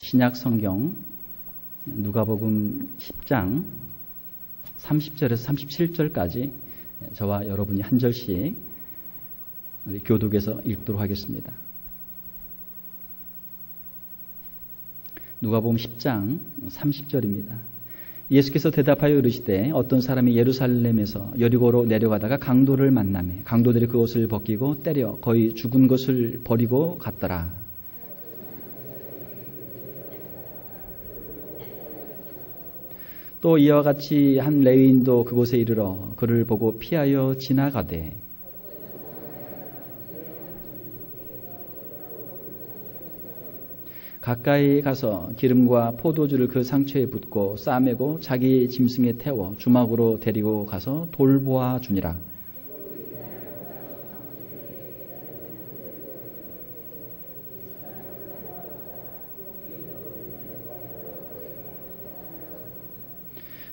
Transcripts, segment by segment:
신약 성경 누가복음 10장 30절에서 37절까지 저와 여러분이 한 절씩 우리 교독에서 읽도록 하겠습니다. 누가복음 10장 30절입니다. 예수께서 대답하여 이르시되 어떤 사람이 예루살렘에서 여리고로 내려가다가 강도를 만나매 강도들이 그 옷을 벗기고 때려 거의 죽은 것을 버리고 갔더라. 또 이와 같이 한 레위인도 그곳에 이르러 그를 보고 피하여 지나가되 가까이 가서 기름과 포도주를 그 상처에 붓고 싸매고 자기 짐승에 태워 주막으로 데리고 가서 돌보아 주니라.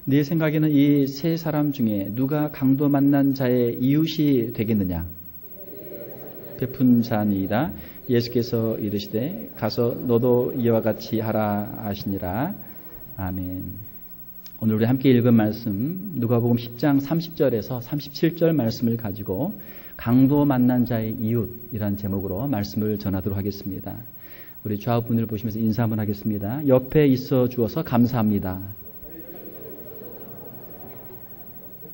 네 생각에는 이 세 사람 중에 누가 강도 만난 자의 이웃이 되겠느냐? 베푼 자니이다. 예수께서 이르시되 가서 너도 이와 같이 하라 하시니라. 아멘. 오늘 우리 함께 읽은 말씀 누가복음 10장 30절에서 37절 말씀을 가지고 강도 만난 자의 이웃이란 제목으로 말씀을 전하도록 하겠습니다. 우리 좌우분을 보시면서 인사 한번 하겠습니다. 옆에 있어 주어서 감사합니다.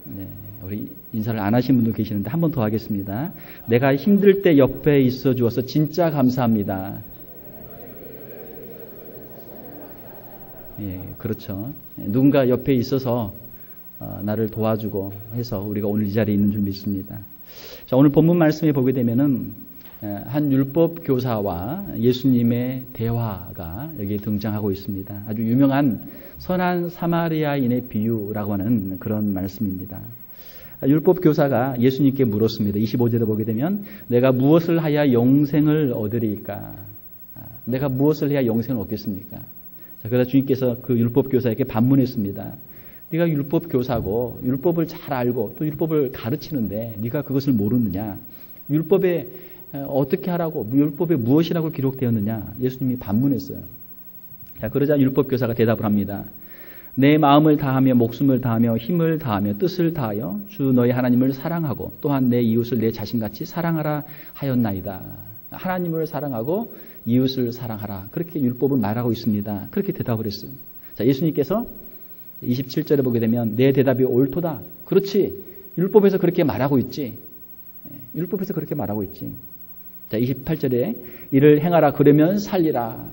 네, 우리 인사를 안 하신 분도 계시는데 한 번 더 하겠습니다. 내가 힘들 때 옆에 있어 주어서 진짜 감사합니다. 예, 그렇죠. 누군가 옆에 있어서 나를 도와주고 해서 우리가 오늘 이 자리에 있는 줄 믿습니다. 자, 오늘 본문 말씀에 보게 되면은 한 율법 교사와 예수님의 대화가 여기에 등장하고 있습니다. 아주 유명한 선한 사마리아인의 비유라고 하는 그런 말씀입니다. 율법 교사가 예수님께 물었습니다. 25절에 보게 되면 내가 무엇을 하여 영생을 얻으리까? 내가 무엇을 해야 영생을 얻겠습니까? 자, 그러다 주님께서 그 율법 교사에게 반문했습니다. 네가 율법 교사고 율법을 잘 알고 또 율법을 가르치는데 네가 그것을 모르느냐? 율법에 어떻게 하라고 율법에 무엇이라고 기록되었느냐? 예수님이 반문했어요. 자, 그러자 율법 교사가 대답을 합니다. 내 마음을 다하며 목숨을 다하며 힘을 다하며 뜻을 다하여 주 너희 하나님을 사랑하고 또한 내 이웃을 내 자신같이 사랑하라 하였나이다. 하나님을 사랑하고 이웃을 사랑하라. 그렇게 율법은 말하고 있습니다. 그렇게 대답을 했어요. 자, 예수님께서 27절에 보게 되면 내 대답이 옳도다. 그렇지. 율법에서 그렇게 말하고 있지. 율법에서 그렇게 말하고 있지. 자, 28절에 이를 행하라 그러면 살리라.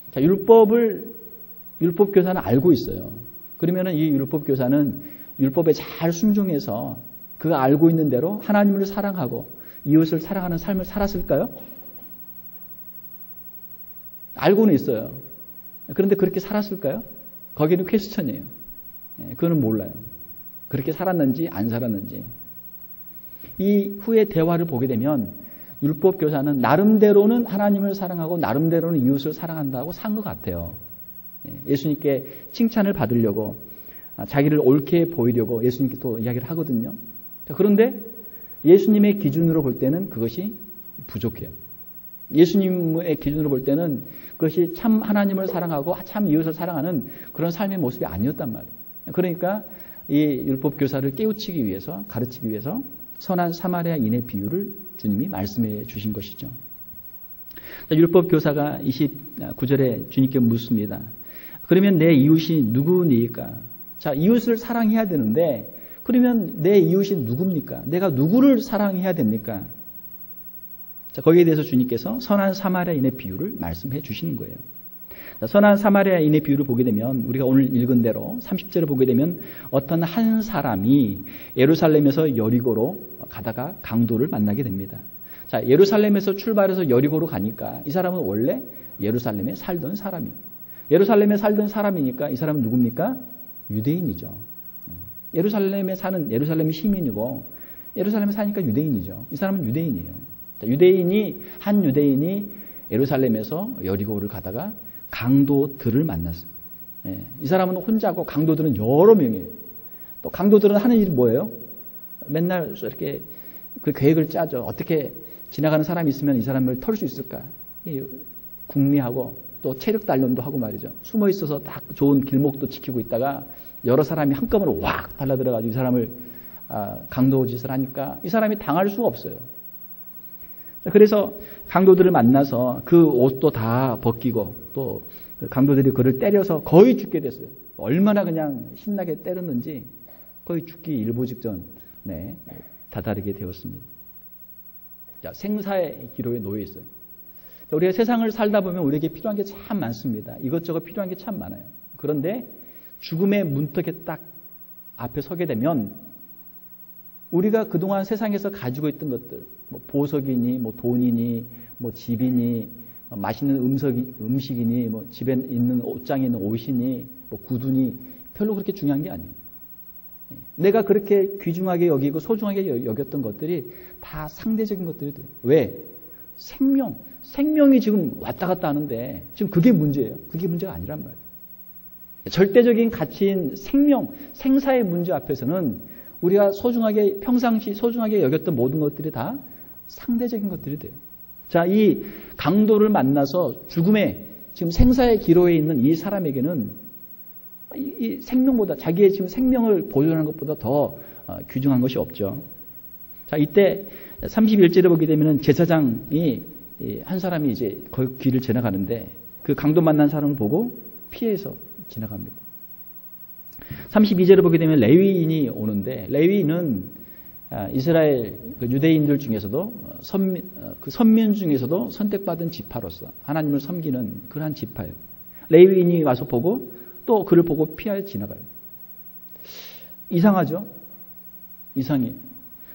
자, 율법 교사는 알고 있어요. 그러면은 이 율법 교사는 율법에 잘 순종해서 그가 알고 있는 대로 하나님을 사랑하고 이웃을 사랑하는 삶을 살았을까요? 알고는 있어요. 그런데 그렇게 살았을까요? 거기는 퀘스천이에요. 그거는 몰라요. 그렇게 살았는지 안 살았는지. 이 후의 대화를 보게 되면 율법 교사는 나름대로는 하나님을 사랑하고 나름대로는 이웃을 사랑한다고 산 것 같아요. 예수님께 칭찬을 받으려고 자기를 옳게 보이려고 예수님께 또 이야기를 하거든요. 그런데 예수님의 기준으로 볼 때는 그것이 부족해요. 예수님의 기준으로 볼 때는 그것이 참 하나님을 사랑하고 참 이웃을 사랑하는 그런 삶의 모습이 아니었단 말이에요. 그러니까 이 율법 교사를 깨우치기 위해서 가르치기 위해서 선한 사마리아인의 비유를 주님이 말씀해 주신 것이죠. 율법 교사가 29절에 주님께 묻습니다. 그러면 내 이웃이 누구니까? 자, 이웃을 사랑해야 되는데 그러면 내 이웃이 누굽니까? 내가 누구를 사랑해야 됩니까? 자, 거기에 대해서 주님께서 선한 사마리아인의 비유를 말씀해 주시는 거예요. 자, 선한 사마리아인의 비유를 보게 되면 우리가 오늘 읽은 대로 30절을 보게 되면 어떤 한 사람이 예루살렘에서 여리고로 가다가 강도를 만나게 됩니다. 자, 예루살렘에서 출발해서 여리고로 가니까 이 사람은 원래 예루살렘에 살던 사람이에요. 예루살렘에 살던 사람이니까 이 사람은 누굽니까? 유대인이죠. 예루살렘에 사는 예루살렘 시민이고 예루살렘에 사니까 유대인이죠. 이 사람은 유대인이에요. 자, 한 유대인이 예루살렘에서 여리고를 가다가 강도들을 만났어요. 이 사람은 혼자고 강도들은 여러 명이에요. 또 강도들은 하는 일이 뭐예요? 맨날 이렇게 그 계획을 짜죠. 어떻게 지나가는 사람이 있으면 이 사람을 털 수 있을까? 궁리하고 또 체력 단련도 하고 말이죠. 숨어 있어서 딱 좋은 길목도 지키고 있다가 여러 사람이 한꺼번에 확 달라들어가지고 이 사람을 강도 짓을 하니까 이 사람이 당할 수가 없어요. 그래서 강도들을 만나서 그 옷도 다 벗기고 또 강도들이 그를 때려서 거의 죽게 됐어요. 얼마나 그냥 신나게 때렸는지 거의 죽기 일보 직전에 다다르게 되었습니다. 자, 생사의 기로에 놓여 있어요. 자, 우리가 세상을 살다 보면 우리에게 필요한 게 참 많습니다. 이것저것 필요한 게 참 많아요. 그런데 죽음의 문턱에 딱 앞에 서게 되면 우리가 그동안 세상에서 가지고 있던 것들, 뭐 보석이니, 뭐 돈이니, 뭐 집이니, 맛있는 음식이니, 뭐 집에 있는 옷장에 있는 옷이니, 뭐 구두니 별로 그렇게 중요한 게 아니에요. 내가 그렇게 귀중하게 여기고 소중하게 여겼던 것들이 다 상대적인 것들이 돼요. 왜? 생명이 지금 왔다 갔다 하는데 지금 그게 문제예요. 그게 문제가 아니란 말이에요. 절대적인 가치인 생사의 문제 앞에서는 우리가 평상시 소중하게 여겼던 모든 것들이 다 상대적인 것들이 돼요. 자, 이 강도를 만나서 죽음의 지금 생사의 기로에 있는 이 사람에게는 이 생명보다 자기의 지금 생명을 보존하는 것보다 더 귀중한 것이 없죠. 자, 이때 31절에 보게 되면은 제사장이 한 사람이 이제 그 길을 지나가는데 그 강도 만난 사람을 보고 피해서 지나갑니다. 32절을 보게 되면 레위인이 오는데 레위인은 이스라엘 유대인들 중에서도 선민 중에서도 선택받은 지파로서 하나님을 섬기는 그러한 지파예요. 레위인이 와서 보고 또 그를 보고 피하여 지나가요. 이상하죠? 이상해.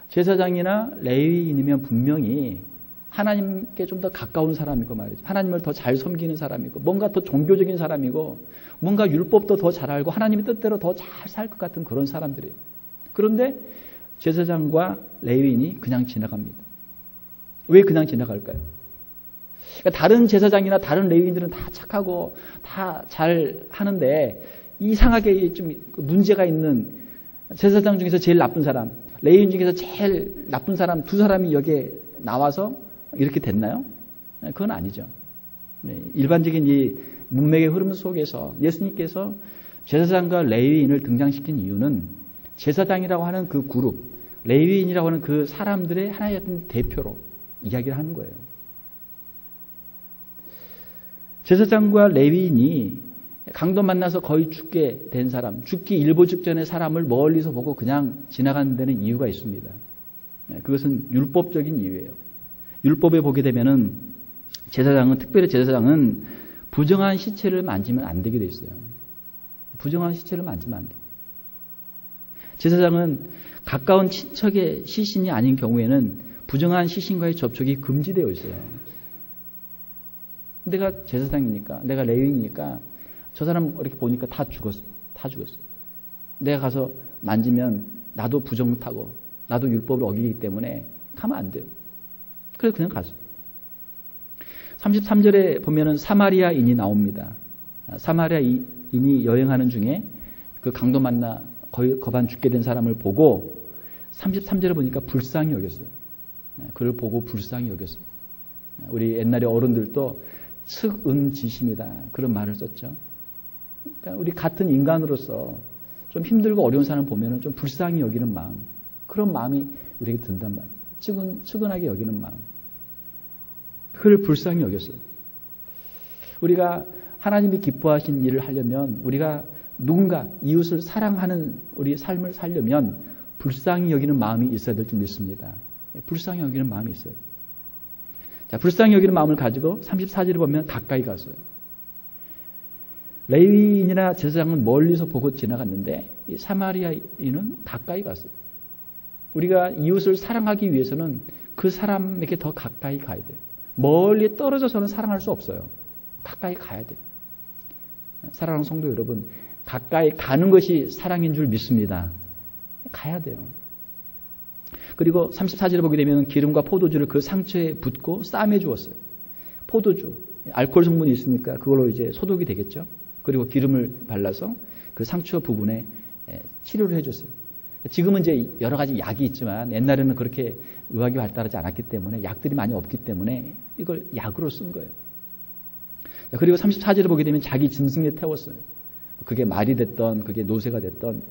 제사장이나 레위인이면 분명히 하나님께 좀 더 가까운 사람이고 말이죠. 하나님을 더 잘 섬기는 사람이고 뭔가 더 종교적인 사람이고 뭔가 율법도 더 잘 알고 하나님의 뜻대로 더 잘 살 것 같은 그런 사람들이에요. 그런데 제사장과 레위인이 그냥 지나갑니다. 왜 그냥 지나갈까요? 그러니까 다른 제사장이나 다른 레위인들은 다 착하고 다 잘 하는데 이상하게 좀 문제가 있는 제사장 중에서 제일 나쁜 사람, 레위인 중에서 제일 나쁜 사람 두 사람이 여기에 나와서 이렇게 됐나요? 그건 아니죠. 일반적인 이 문맥의 흐름 속에서 예수님께서 제사장과 레위인을 등장시킨 이유는 제사장이라고 하는 그 그룹, 레위인이라고 하는 그 사람들의 하나의 어떤 대표로 이야기를 하는 거예요. 제사장과 레위인이 강도 만나서 거의 죽게 된 사람, 죽기 일보 직전의 사람을 멀리서 보고 그냥 지나가는 데는 이유가 있습니다. 그것은 율법적인 이유예요. 율법에 보게 되면은 특별히 제사장은 부정한 시체를 만지면 안 되게 돼 있어요. 부정한 시체를 만지면 안 돼요. 제사장은 가까운 친척의 시신이 아닌 경우에는 부정한 시신과의 접촉이 금지되어 있어요. 내가 제사장이니까, 내가 레위인이니까 저 사람 이렇게 보니까 다 죽었어. 다 죽었어. 내가 가서 만지면 나도 부정 타고 나도 율법을 어기기 때문에 가면 안 돼요. 그래서 그냥 가서. 33절에 보면은 사마리아인이 나옵니다. 사마리아인이 여행하는 중에 그 강도 만나 거반 죽게 된 사람을 보고 33절에 보니까 불쌍히 여겼어요. 그를 보고 불쌍히 여겼어요. 우리 옛날에 어른들도 측은지심이다 그런 말을 썼죠. 그러니까 우리 같은 인간으로서 좀 힘들고 어려운 사람 보면은 좀 불쌍히 여기는 마음, 그런 마음이 우리에게 든단 말이에요. 측은하게 여기는 마음. 그를 불쌍히 여겼어요. 우리가 하나님이 기뻐하신 일을 하려면 우리가 누군가 이웃을 사랑하는 우리 삶을 살려면 불쌍히 여기는 마음이 있어야 될 줄 믿습니다. 불쌍히 여기는 마음이 있어요. 자, 불쌍히 여기는 마음을 가지고 34절에 보면 가까이 갔어요. 레위인이나 제사장은 멀리서 보고 지나갔는데 이 사마리아인은 가까이 갔어요. 우리가 이웃을 사랑하기 위해서는 그 사람에게 더 가까이 가야 돼요. 멀리 떨어져서는 사랑할 수 없어요. 가까이 가야 돼요. 사랑하는 성도 여러분, 가까이 가는 것이 사랑인 줄 믿습니다. 가야 돼요. 그리고 34절에 보게 되면 기름과 포도주를 그 상처에 붓고 싸매 주었어요. 포도주, 알코올 성분이 있으니까 그걸로 이제 소독이 되겠죠. 그리고 기름을 발라서 그 상처 부분에 치료를 해줬어요. 지금은 이제 여러 가지 약이 있지만 옛날에는 그렇게 의학이 발달하지 않았기 때문에 약들이 많이 없기 때문에 이걸 약으로 쓴 거예요. 그리고 34절을 보게 되면 자기 짐승에 태웠어요. 그게 말이 됐던 그게 노새가 됐던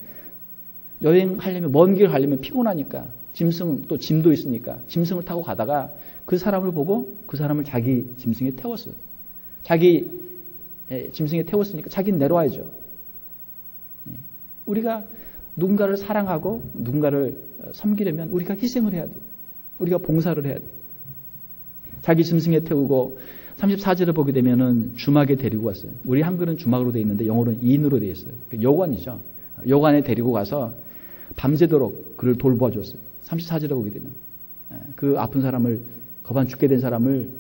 여행하려면 먼 길 가려면 피곤하니까 짐승 또 짐도 있으니까 짐승을 타고 가다가 그 사람을 보고 그 사람을 자기 짐승에 태웠어요. 자기 짐승에 태웠으니까 자기는 내려와야죠. 우리가 누군가를 사랑하고 누군가를 섬기려면 우리가 희생을 해야 돼요. 우리가 봉사를 해야 돼요. 자기 짐승에 태우고 34절을 보게 되면은 주막에 데리고 왔어요. 우리 한글은 주막으로 되어 있는데 영어로는 인으로 되어 있어요. 여관이죠. 여관에 데리고 가서 밤새도록 그를 돌봐줬어요. 34절에 보게 되면 그 아픈 사람을 거반 죽게 된 사람을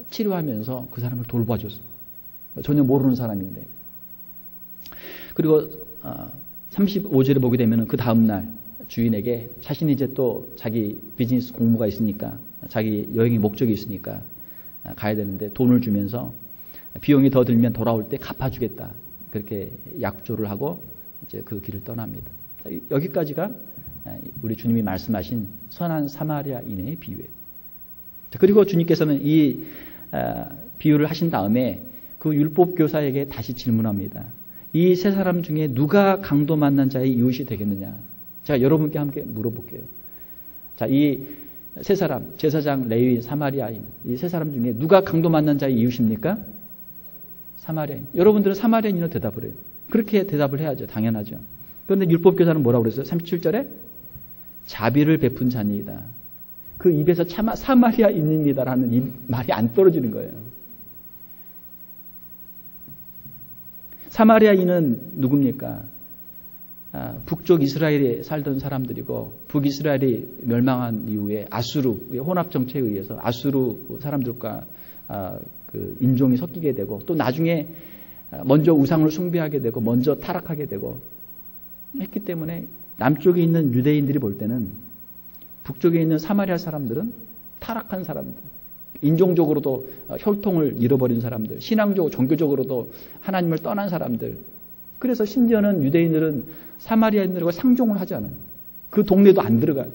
치료하면서 그 사람을 돌봐줬어요. 전혀 모르는 사람인데. 그리고 35절에 보게 되면 그 다음날 주인에게 자신이 이제 또 자기 비즈니스 공부가 있으니까 자기 여행의 목적이 있으니까 가야 되는데 돈을 주면서 비용이 더 들면 돌아올 때 갚아주겠다. 그렇게 약조를 하고 이제 그 길을 떠납니다. 여기까지가 우리 주님이 말씀하신 선한 사마리아인의 비유예요. 그리고 주님께서는 이 비유를 하신 다음에 그 율법 교사에게 다시 질문합니다. 이 세 사람 중에 누가 강도 만난 자의 이웃이 되겠느냐? 제가 여러분께 함께 물어볼게요. 자, 이 세 사람, 제사장, 레위인, 사마리아인, 이 세 사람 중에 누가 강도 만난 자의 이웃입니까? 사마리아인. 여러분들은 사마리아인으로 대답을 해요. 그렇게 대답을 해야죠. 당연하죠. 그런데 율법교사는 뭐라고 그랬어요? 37절에 자비를 베푼 자니이다. 그 입에서 차마 사마리아인입니다라는 이 말이 안 떨어지는 거예요. 사마리아인은 누굽니까? 북쪽 이스라엘에 살던 사람들이고 북이스라엘이 멸망한 이후에 아수르의 혼합 정책에 의해서 아수르 사람들과 그 인종이 섞이게 되고 또 나중에 먼저 우상을 숭배하게 되고 먼저 타락하게 되고 했기 때문에 남쪽에 있는 유대인들이 볼 때는 북쪽에 있는 사마리아 사람들은 타락한 사람들, 인종적으로도 혈통을 잃어버린 사람들, 신앙적으로 종교적으로도 하나님을 떠난 사람들. 그래서 심지어는 유대인들은 사마리아인들과 상종을 하지 않아요. 그 동네도 안 들어가요.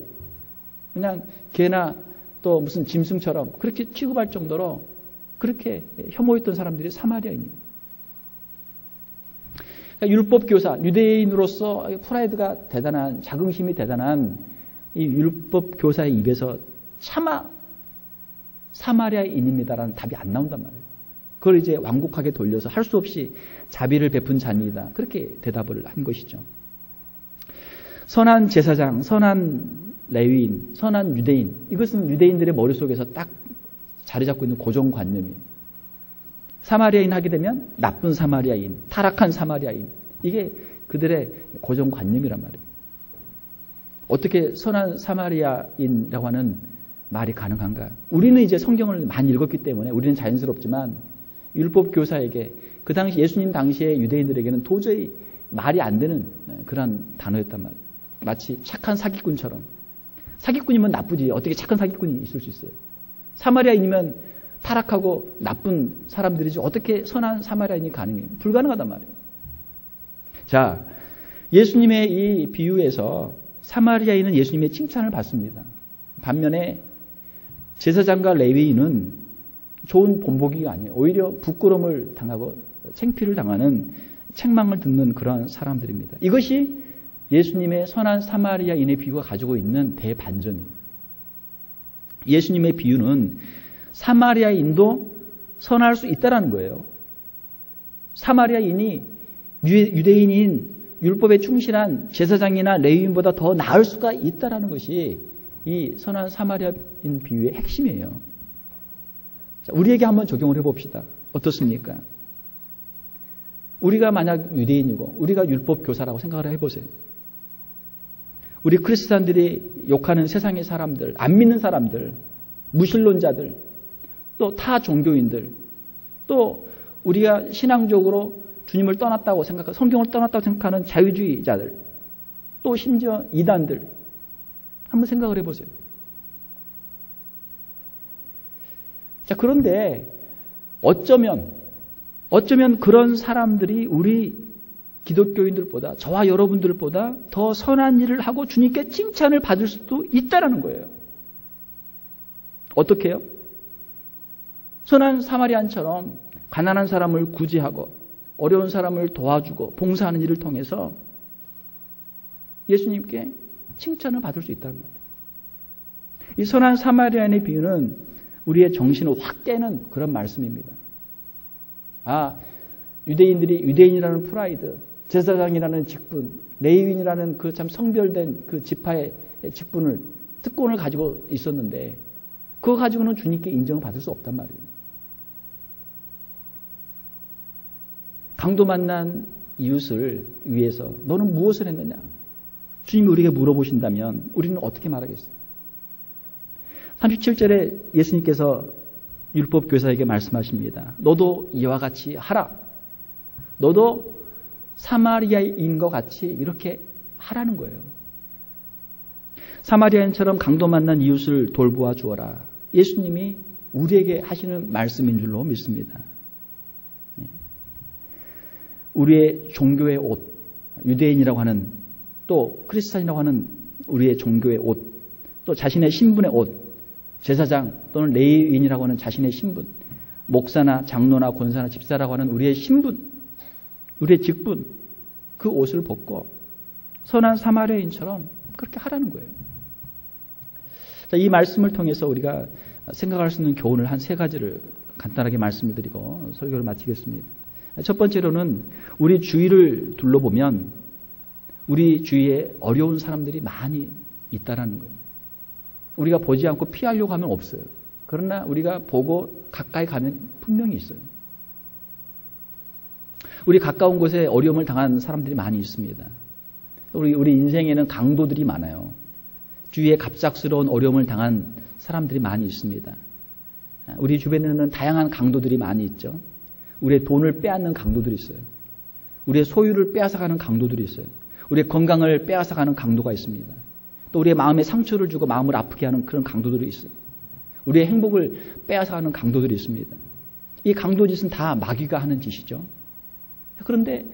그냥 개나 또 무슨 짐승처럼 그렇게 취급할 정도로 그렇게 혐오했던 사람들이 사마리아인이에요. 그러니까 율법교사, 유대인으로서 프라이드가 대단한, 자긍심이 대단한 이 율법교사의 입에서 차마 사마리아인입니다라는 답이 안 나온단 말이에요. 그걸 이제 완곡하게 돌려서 할 수 없이 자비를 베푼 자니이다. 그렇게 대답을 한 것이죠. 선한 제사장, 선한 레위인, 선한 유대인. 이것은 유대인들의 머릿속에서 딱 자리 잡고 있는 고정관념이에요. 사마리아인 하게 되면 나쁜 사마리아인, 타락한 사마리아인. 이게 그들의 고정관념이란 말이에요. 어떻게 선한 사마리아인이라고 하는 말이 가능한가? 우리는 이제 성경을 많이 읽었기 때문에 우리는 자연스럽지만 율법 교사에게 그 당시 예수님 당시의 유대인들에게는 도저히 말이 안 되는 그런 단어였단 말이에요. 마치 착한 사기꾼처럼. 사기꾼이면 나쁘지 어떻게 착한 사기꾼이 있을 수 있어요? 사마리아인이면 타락하고 나쁜 사람들이지 어떻게 선한 사마리아인이 가능해요? 불가능하단 말이에요. 자, 예수님의 이 비유에서 사마리아인은 예수님의 칭찬을 받습니다. 반면에 제사장과 레위인은 좋은 본보기가 아니에요. 오히려 부끄러움을 당하고 창피를 당하는 책망을 듣는 그러한 사람들입니다. 이것이 예수님의 선한 사마리아인의 비유가 가지고 있는 대반전이에요. 예수님의 비유는 사마리아인도 선할 수 있다라는 거예요. 사마리아인이 유대인인 율법에 충실한 제사장이나 레위인보다 더 나을 수가 있다라는 것이 이 선한 사마리아인 비유의 핵심이에요. 자, 우리에게 한번 적용을 해봅시다. 어떻습니까? 우리가 만약 유대인이고 우리가 율법 교사라고 생각을 해보세요. 우리 크리스찬들이 욕하는 세상의 사람들, 안 믿는 사람들, 무신론자들, 또 타 종교인들, 또 우리가 신앙적으로 주님을 떠났다고 생각하고 성경을 떠났다고 생각하는 자유주의자들, 또 심지어 이단들 한번 생각을 해보세요. 자, 그런데 어쩌면 그런 사람들이 우리 기독교인들보다 저와 여러분들보다 더 선한 일을 하고 주님께 칭찬을 받을 수도 있다라는 거예요. 어떻게 해요? 선한 사마리아인처럼 가난한 사람을 구제하고 어려운 사람을 도와주고 봉사하는 일을 통해서 예수님께 칭찬을 받을 수 있다는 말이에요. 이 선한 사마리아인의 비유는 우리의 정신을 확 깨는 그런 말씀입니다. 유대인들이 유대인이라는 프라이드, 제사장이라는 직분, 레위인이라는 그 참 성별된 그 지파의 직분을, 특권을 가지고 있었는데 그거 가지고는 주님께 인정을 받을 수 없단 말이에요. 강도 만난 이웃을 위해서 너는 무엇을 했느냐? 주님이 우리에게 물어보신다면 우리는 어떻게 말하겠어요? 37절에 예수님께서 율법 교사에게 말씀하십니다. 너도 이와 같이 하라. 너도 사마리아인과 같이 이렇게 하라는 거예요. 사마리아인처럼 강도 만난 이웃을 돌보아 주어라. 예수님이 우리에게 하시는 말씀인 줄로 믿습니다. 우리의 종교의 옷, 유대인이라고 하는 또 크리스찬이라고 하는 우리의 종교의 옷, 또 자신의 신분의 옷, 제사장 또는 레위인이라고 하는 자신의 신분, 목사나 장로나 권사나 집사라고 하는 우리의 신분, 우리의 직분, 그 옷을 벗고 선한 사마리아인처럼 그렇게 하라는 거예요. 자, 이 말씀을 통해서 우리가 생각할 수 있는 교훈을 한 3가지를 간단하게 말씀을 드리고 설교를 마치겠습니다. 첫 번째로는 우리 주위를 둘러보면 우리 주위에 어려운 사람들이 많이 있다라는 거예요. 우리가 보지 않고 피하려고 하면 없어요. 그러나 우리가 보고 가까이 가면 분명히 있어요. 우리 가까운 곳에 어려움을 당한 사람들이 많이 있습니다. 우리 인생에는 강도들이 많아요. 주위에 갑작스러운 어려움을 당한 사람들이 많이 있습니다. 우리 주변에는 다양한 강도들이 많이 있죠. 우리의 돈을 빼앗는 강도들이 있어요. 우리의 소유를 빼앗아가는 강도들이 있어요. 우리의 건강을 빼앗아가는 강도가 있습니다. 또 우리의 마음에 상처를 주고 마음을 아프게 하는 그런 강도들이 있어요. 우리의 행복을 빼앗아가는 강도들이 있습니다. 이 강도 짓은 다 마귀가 하는 짓이죠. 그런데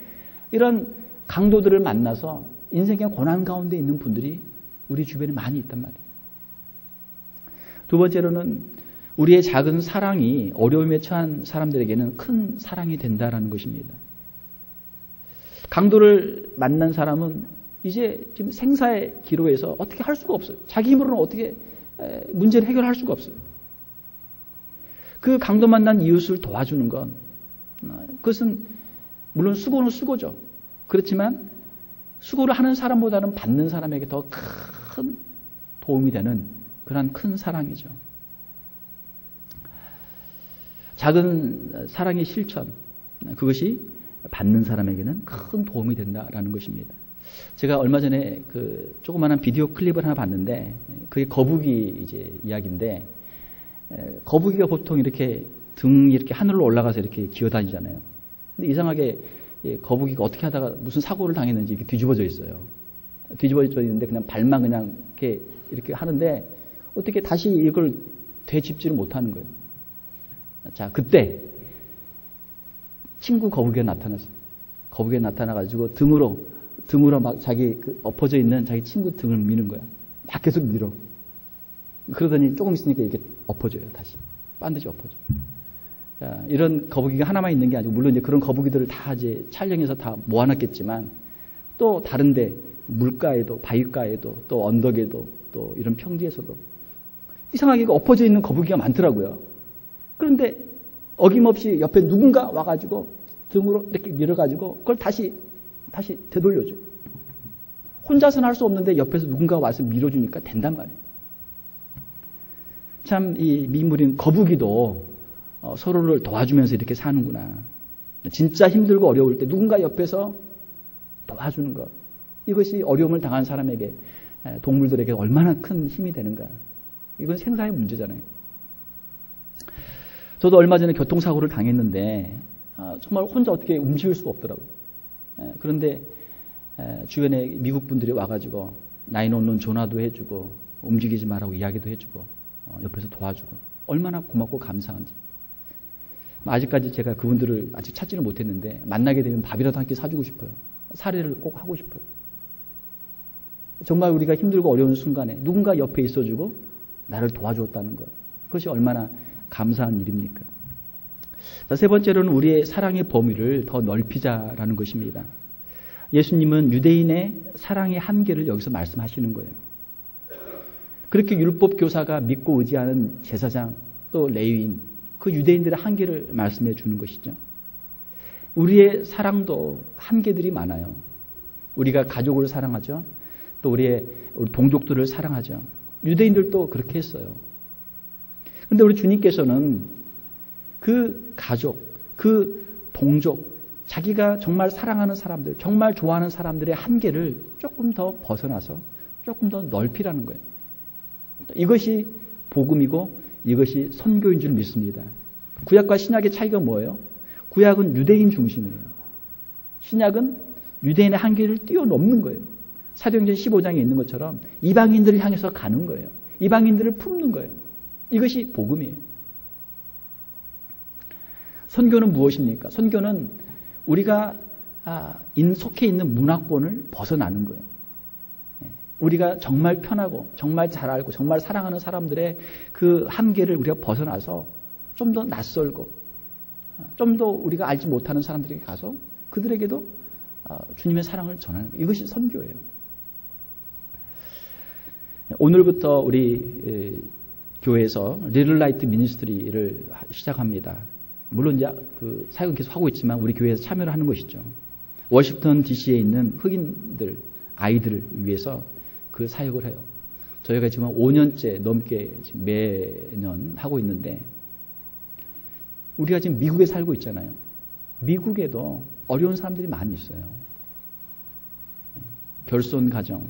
이런 강도들을 만나서 인생의 고난 가운데 있는 분들이 우리 주변에 많이 있단 말이에요. 두 번째로는 우리의 작은 사랑이 어려움에 처한 사람들에게는 큰 사랑이 된다라는 것입니다. 강도를 만난 사람은 이제 지금 생사의 기로에서 어떻게 할 수가 없어요. 자기 힘으로는 어떻게 문제를 해결할 수가 없어요. 그 강도 만난 이웃을 도와주는 건 그것은 물론 수고는 수고죠. 그렇지만 수고를 하는 사람보다는 받는 사람에게 더 큰 도움이 되는 그런 큰 사랑이죠. 작은 사랑의 실천, 그것이 받는 사람에게는 큰 도움이 된다라는 것입니다. 제가 얼마 전에 그 조그마한 비디오 클립을 하나 봤는데 그게 거북이 이제 이야기인데 거북이가 보통 이렇게 등이 이렇게 하늘로 올라가서 이렇게 기어다니잖아요. 근데 이상하게 거북이가 어떻게 하다가 무슨 사고를 당했는지 이렇게 뒤집어져 있어요. 뒤집어져 있는데 그냥 발만 그냥 이렇게 하는데 어떻게 다시 이걸 되짚지를 못하는 거예요. 자, 그때 친구 거북이가 나타났어요. 거북이가 나타나가지고 등으로 막 자기 엎어져 있는 자기 친구 등을 미는 거야. 막 계속 밀어. 그러더니 조금 있으니까 이게 엎어져요. 다시 반드시 엎어져. 자, 이런 거북이가 하나만 있는 게 아니고 물론 이제 그런 거북이들을 다 이제 촬영해서 다 모아놨겠지만 또 다른데 물가에도 바위가에도 또 언덕에도 또 이런 평지에서도 이상하게 엎어져 있는 거북이가 많더라고요. 그런데 어김없이 옆에 누군가 와가지고 등으로 이렇게 밀어가지고 그걸 다시 되돌려줘요. 혼자서는 할 수 없는데 옆에서 누군가 와서 밀어주니까 된단 말이에요. 참 이 미물인 거북이도 서로를 도와주면서 이렇게 사는구나. 진짜 힘들고 어려울 때 누군가 옆에서 도와주는 것. 이것이 어려움을 당한 사람에게, 동물들에게 얼마나 큰 힘이 되는가. 이건 생사의 문제잖아요. 저도 얼마 전에 교통사고를 당했는데 정말 혼자 어떻게 움직일 수가 없더라고요. 그런데 주변에 미국 분들이 와가지고 911 전화도 해주고 움직이지 말라고 이야기도 해주고 옆에서 도와주고 얼마나 고맙고 감사한지. 아직까지 제가 그분들을 아직 찾지를 못했는데 만나게 되면 밥이라도 한 끼 사주고 싶어요. 사례를 꼭 하고 싶어요. 정말 우리가 힘들고 어려운 순간에 누군가 옆에 있어주고 나를 도와주었다는 것. 그것이 얼마나 감사한 일입니까? 자, 세 번째로는 우리의 사랑의 범위를 더 넓히자라는 것입니다. 예수님은 유대인의 사랑의 한계를 여기서 말씀하시는 거예요. 그렇게 율법 교사가 믿고 의지하는 제사장 또 레위인 그 유대인들의 한계를 말씀해 주는 것이죠. 우리의 사랑도 한계들이 많아요. 우리가 가족을 사랑하죠. 또 우리 동족들을 사랑하죠. 유대인들도 그렇게 했어요. 그런데 우리 주님께서는 그 가족, 그 동족, 자기가 정말 사랑하는 사람들, 정말 좋아하는 사람들의 한계를 조금 더 벗어나서 조금 더 넓히라는 거예요. 이것이 복음이고 이것이 선교인 줄 믿습니다. 구약과 신약의 차이가 뭐예요? 구약은 유대인 중심이에요. 신약은 유대인의 한계를 뛰어넘는 거예요. 사도행전 15장에 있는 것처럼 이방인들을 향해서 가는 거예요. 이방인들을 품는 거예요. 이것이 복음이에요. 선교는 무엇입니까? 선교는 우리가 속해 있는 문화권을 벗어나는 거예요. 우리가 정말 편하고 정말 잘 알고 정말 사랑하는 사람들의 그 한계를 우리가 벗어나서 좀 더 낯설고 좀 더 우리가 알지 못하는 사람들에게 가서 그들에게도 주님의 사랑을 전하는 거예요. 이것이 선교예요. 오늘부터 우리 교회에서 리틀 라이트 미니스트리를 시작합니다. 물론 이제 그 사역은 계속 하고 있지만 우리 교회에서 참여를 하는 것이죠. 워싱턴 DC에 있는 흑인들, 아이들을 위해서 그 사역을 해요. 저희가 지금 5년째 넘게 지금 매년 하고 있는데 우리가 지금 미국에 살고 있잖아요. 미국에도 어려운 사람들이 많이 있어요. 결손 가정,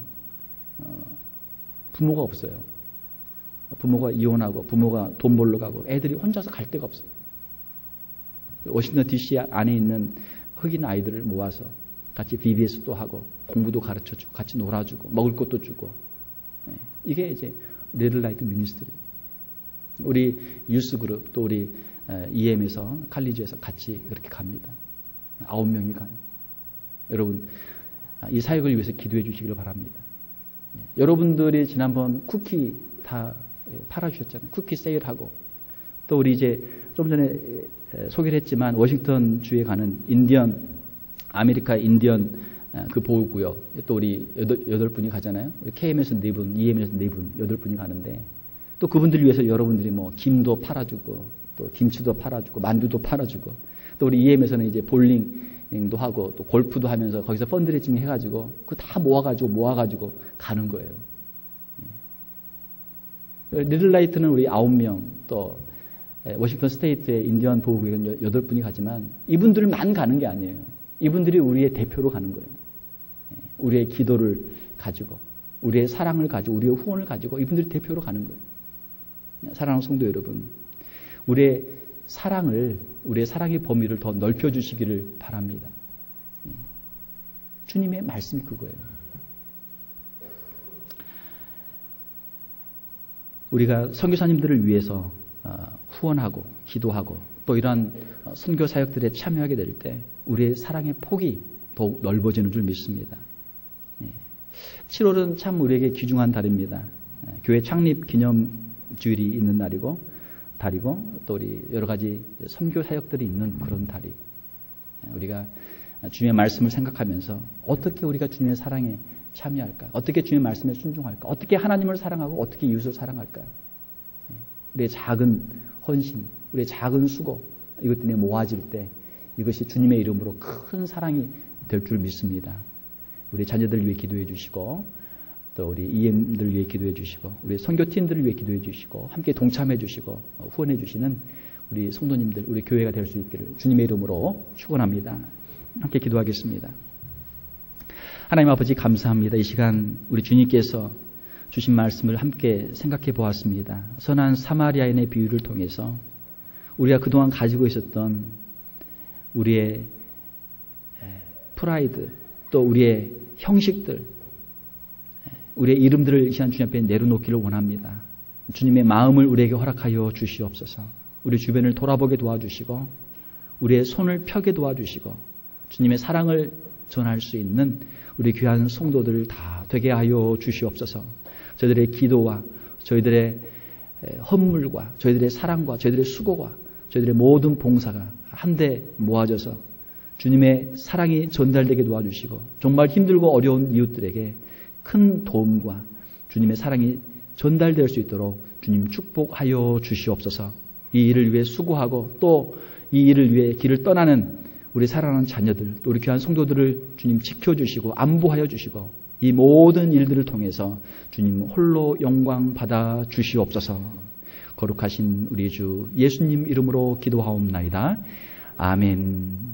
부모가 없어요. 부모가 이혼하고 부모가 돈 벌러 가고 애들이 혼자서 갈 데가 없어요. 워싱턴 DC 안에 있는 흑인 아이들을 모아서 같이 BBS도 하고 공부도 가르쳐주고 같이 놀아주고 먹을 것도 주고 이게 이제 리틀 라이트 미니스트리. 우리 유스 그룹 또 우리 EM에서 칼리지에서 같이 그렇게 갑니다. 9명이 가요. 여러분 이 사역을 위해서 기도해 주시기를 바랍니다. 여러분들이 지난번 쿠키 다 팔아주셨잖아요. 쿠키 세일하고 또 우리 이제 좀 전에 소개를 했지만 워싱턴 주에 가는 아메리카 인디언 그 보호구역 또 우리 8분이 가잖아요. KM에서 4분, EM에서 4분, 8분이 가는데 또 그분들을 위해서 여러분들이 뭐 김도 팔아주고 또 김치도 팔아주고 만두도 팔아주고 또 우리 EM에서는 이제 볼링도 하고 또 골프도 하면서 거기서 펀드레이징 해가지고 그 다 모아가지고 가는 거예요. 리틀라이트는 우리 9명 또 워싱턴 스테이트의 인디언 보호구역은 8분이 가지만 이분들만 가는 게 아니에요. 이분들이 우리의 대표로 가는 거예요. 우리의 기도를 가지고 우리의 사랑을 가지고 우리의 후원을 가지고 이분들이 대표로 가는 거예요. 사랑하는 성도 여러분, 우리의 사랑의 범위를 더 넓혀주시기를 바랍니다. 주님의 말씀이 그거예요. 우리가 선교사님들을 위해서 후원하고 기도하고 또 이러한 선교 사역들에 참여하게 될 때 우리의 사랑의 폭이 더욱 넓어지는 줄 믿습니다. 7월은 참 우리에게 귀중한 달입니다. 교회 창립 기념주일이 있는 달이고 또 우리 여러 가지 선교 사역들이 있는 그런 달이 우리가 주님의 말씀을 생각하면서 어떻게 우리가 주님의 사랑에 참여할까? 어떻게 주님의 말씀에 순종할까? 어떻게 하나님을 사랑하고 어떻게 이웃을 사랑할까? 우리의 작은 헌신, 우리의 작은 수고 이것들이 모아질 때 이것이 주님의 이름으로 큰 사랑이 될 줄 믿습니다. 우리 자녀들 위해 기도해 주시고 또 우리 EM들 위해 기도해 주시고 우리 선교팀들을 위해 기도해 주시고 함께 동참해 주시고 후원해 주시는 우리 성도님들, 우리 교회가 될 수 있기를 주님의 이름으로 축원합니다. 함께 기도하겠습니다. 하나님 아버지 감사합니다. 이 시간 우리 주님께서 주신 말씀을 함께 생각해 보았습니다. 선한 사마리아인의 비유를 통해서 우리가 그동안 가지고 있었던 우리의 프라이드 또 우리의 형식들 우리의 이름들을 이 시간 주님 앞에 내려놓기를 원합니다. 주님의 마음을 우리에게 허락하여 주시옵소서. 우리 주변을 돌아보게 도와주시고 우리의 손을 펴게 도와주시고 주님의 사랑을 전할 수 있는 우리 귀한 성도들을 다 되게 하여 주시옵소서. 저희들의 기도와 저희들의 헌물과 저희들의 사랑과 저희들의 수고가 저희들의 모든 봉사가 한데 모아져서 주님의 사랑이 전달되게 도와주시고 정말 힘들고 어려운 이웃들에게 큰 도움과 주님의 사랑이 전달될 수 있도록 주님 축복하여 주시옵소서. 이 일을 위해 수고하고 또 이 일을 위해 길을 떠나는 우리 사랑하는 자녀들, 또 우리 귀한 성도들을 주님 지켜주시고 안보하여 주시고 이 모든 일들을 통해서 주님 홀로 영광 받아 주시옵소서. 거룩하신 우리 주 예수님 이름으로 기도하옵나이다. 아멘.